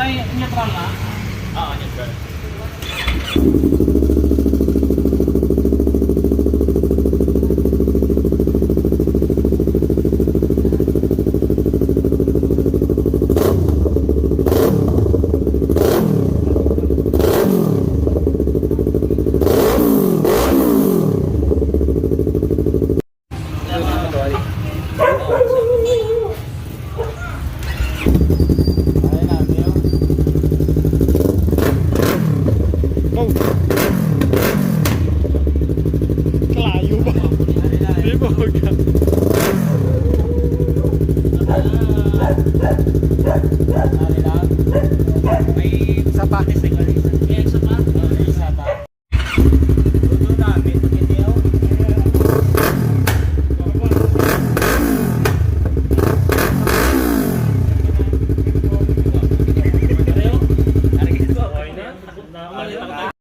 Kaya neutral na? Oo, neutral. Oh. Kelayu ba? Di ba ka? May Isa pa. may isa pa? Isa pa. Luto namin, hindi ako. Pareho? Okay na?